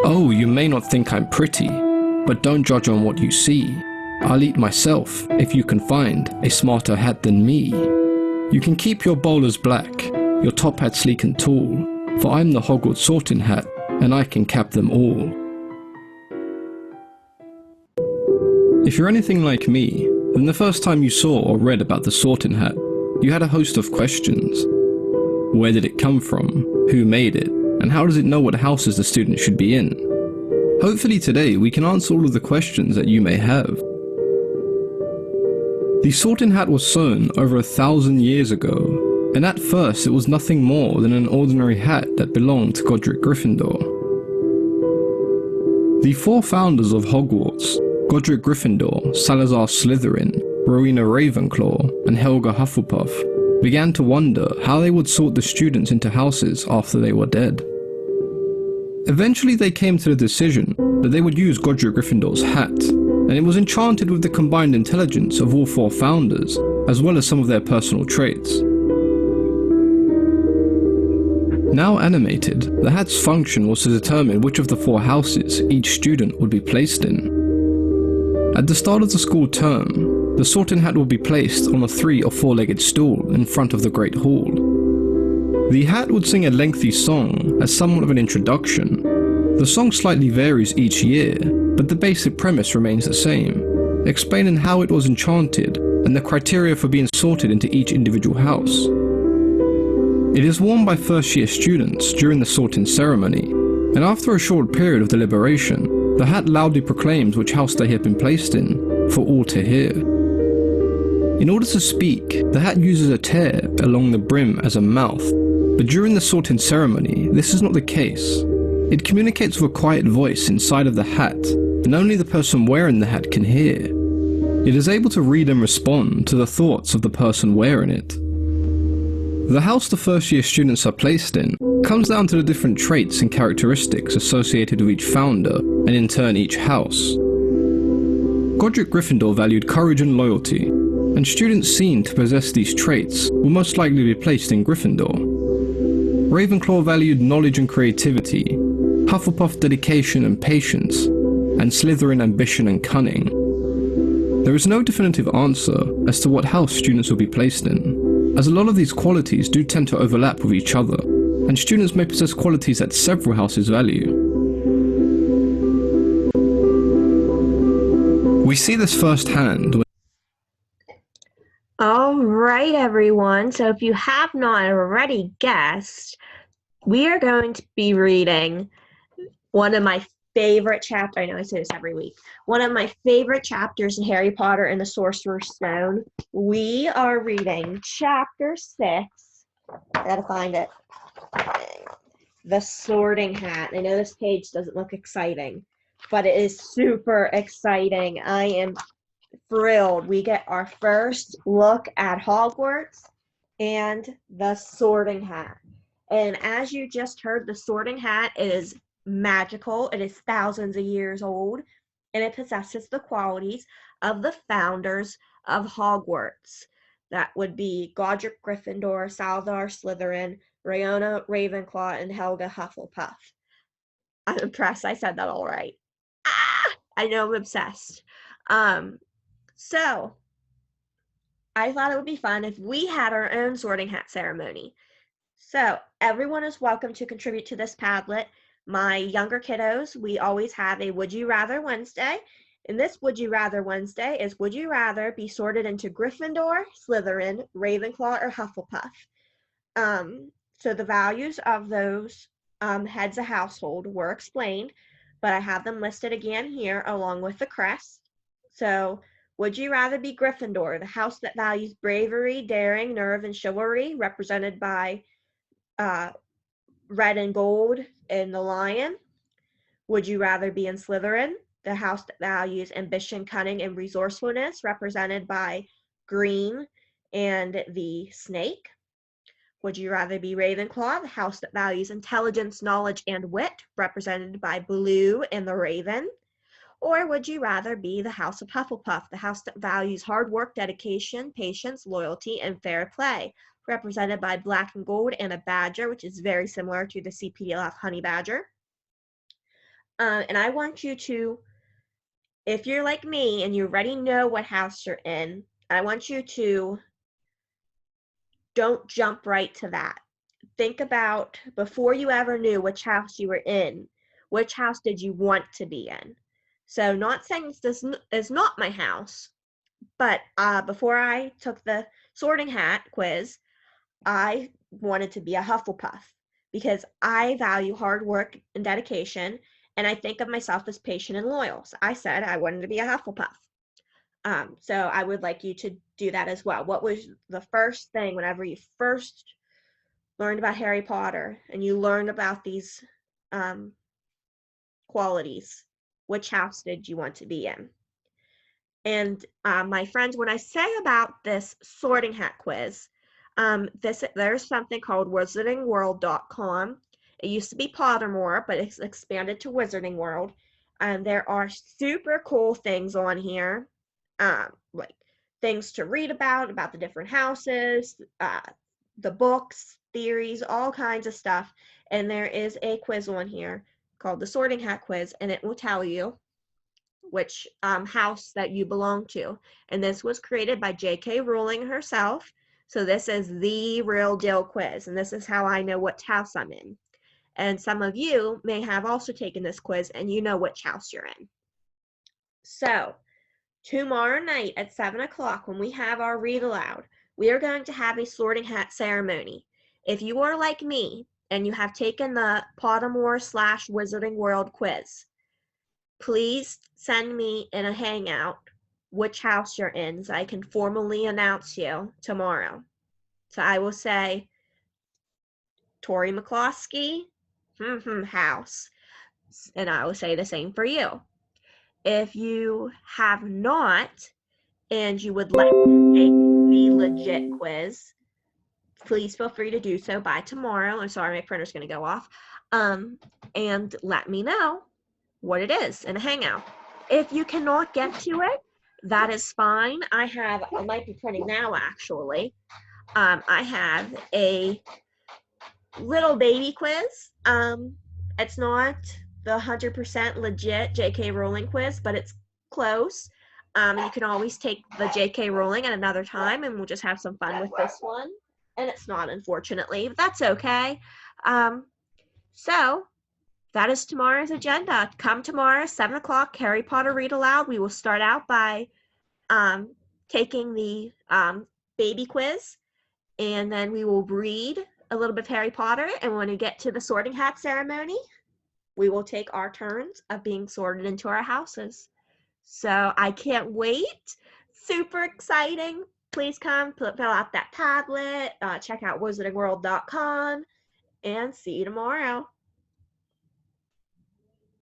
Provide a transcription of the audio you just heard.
Oh, you may not think I'm pretty, but don't judge on what you see. I'll eat myself if you can find a smarter hat than me. You can keep your bowlers black, your top hat sleek and tall, for I'm the Hogwarts Sorting Hat, and I can cap them all. If you're anything like me, then the first time you saw or read about the Sorting Hat, you had a host of questions. Where did it come from? Who made it? And how does it know what houses the student should be in? Hopefully today we can answer all of the questions that you may have. The Sorting Hat was sewn over 1,000 years ago, and at first it was nothing more than an ordinary hat that belonged to Godric Gryffindor. The four founders of Hogwarts, Godric Gryffindor, Salazar Slytherin, Rowena Ravenclaw, and Helga Hufflepuff, began to wonder how they would sort the students into houses after they were dead. Eventually they came to the decision that they would use Godric Gryffindor's hat, and it was enchanted with the combined intelligence of all four founders, as well as some of their personal traits. Now animated, the hat's function was to determine which of the four houses each student would be placed in. At the start of the school term, the Sorting Hat will be placed on a 3- or 4-legged stool in front of the Great Hall. The hat would sing a lengthy song as somewhat of an introduction. The song slightly varies each year, but the basic premise remains the same, explaining how it was enchanted and the criteria for being sorted into each individual house. It is worn by first-year students during the sorting ceremony, and after a short period of deliberation, the hat loudly proclaims which house they have been placed in, for all to hear. In order to speak, the hat uses a tear along the brim as a mouth, but during the sorting ceremony, this is not the case. It communicates with a quiet voice inside of the hat, and only the person wearing the hat can hear. It is able to read and respond to the thoughts of the person wearing it. The house the first-year students are placed in comes down to the different traits and characteristics associated with each founder, and in turn each house. Godric Gryffindor valued courage and loyalty, and students seen to possess these traits will most likely be placed in Gryffindor. Ravenclaw valued knowledge and creativity, Hufflepuff dedication and patience, and Slytherin ambition and cunning. There is no definitive answer as to what house students will be placed in, as a lot of these qualities do tend to overlap with each other, and students may possess qualities that several houses value. We see this firsthand. All right, everyone. So if you have not already guessed, we are going to be reading one of my favorite chapters. I know I say this every week. One of my favorite chapters in Harry Potter and the Sorcerer's Stone. We are reading chapter 6. I gotta find it. The Sorting Hat. I know this page doesn't look exciting, but it is super exciting. I am thrilled. We get our first look at Hogwarts and the Sorting Hat. And as you just heard, the Sorting Hat is magical. It is thousands of years old, and it possesses the qualities of the founders of Hogwarts. That would be Godric Gryffindor, Salazar Slytherin, Rowena Ravenclaw, and Helga Hufflepuff. I'm impressed I said that all right. I know I'm obsessed. So, I thought it would be fun if we had our own Sorting Hat ceremony. So, everyone is welcome to contribute to this Padlet. My younger kiddos, we always have a Would You Rather Wednesday. And this Would You Rather Wednesday is, would you rather be sorted into Gryffindor, Slytherin, Ravenclaw, or Hufflepuff? So the values of those heads of household were explained, but I have them listed again here along with the crest. So, would you rather be Gryffindor, the house that values bravery, daring, nerve, and chivalry, represented by red and gold in the lion? Would you rather be in Slytherin, the house that values ambition, cunning, and resourcefulness, represented by green and the snake? Would you rather be Ravenclaw, the house that values intelligence, knowledge, and wit, represented by blue and the raven? Or would you rather be the House of Hufflepuff, the house that values hard work, dedication, patience, loyalty, and fair play, represented by black and gold and a badger, which is very similar to the CPLF honey badger? And I want you to, if you're like me and you already know what house you're in, I want you to don't jump right to that. Think about before you ever knew which house you were in, which house did you want to be in? So, not saying this is not my house, but before I took the sorting hat quiz, I wanted to be a Hufflepuff because I value hard work and dedication, and I think of myself as patient and loyal. So I said I wanted to be a Hufflepuff. So I would like you to do that as well. What was the first thing whenever you first learned about Harry Potter and you learned about these um, qualities? Which house did you want to be in? And my friends, when I say about this sorting hat quiz, there's something called wizardingworld.com. It used to be Pottermore, but it's expanded to Wizarding World. And there are super cool things on here, like things to read about the different houses, the books, theories, all kinds of stuff. And there is a quiz on here called the Sorting Hat Quiz, and it will tell you which house that you belong to. And this was created by J.K. Rowling herself. So this is the real deal quiz, and this is how I know what house I'm in. And some of you may have also taken this quiz and you know which house you're in. So tomorrow night at 7 o'clock, when we have our read aloud, we are going to have a sorting hat ceremony. If you are like me and you have taken the Pottermore / Wizarding World quiz, please send me in a hangout which house you're in so I can formally announce you tomorrow. So I will say Tori McCloskey, house. And I will say the same for you. If you have not and you would like to take the legit quiz, please feel free to do so by tomorrow. I'm sorry, my printer's going to go off. And let me know what it is in a hangout. If you cannot get to it, that is fine. I might be printing now actually. I have a little baby quiz. It's not the 100% legit J.K. Rowling quiz, but it's close. You can always take the J.K. Rowling at another time, and we'll just have some fun with this one. And it's not, unfortunately, but that's okay. So that is tomorrow's agenda. Come tomorrow, 7 o'clock, Harry Potter Read Aloud. We will start out by taking the baby quiz, and then we will read a little bit of Harry Potter. And when we get to the sorting hat ceremony, we will take our turns of being sorted into our houses. So I can't wait. Super exciting. Please come, fill out that Padlet, check out wizardingworld.com, and see you tomorrow.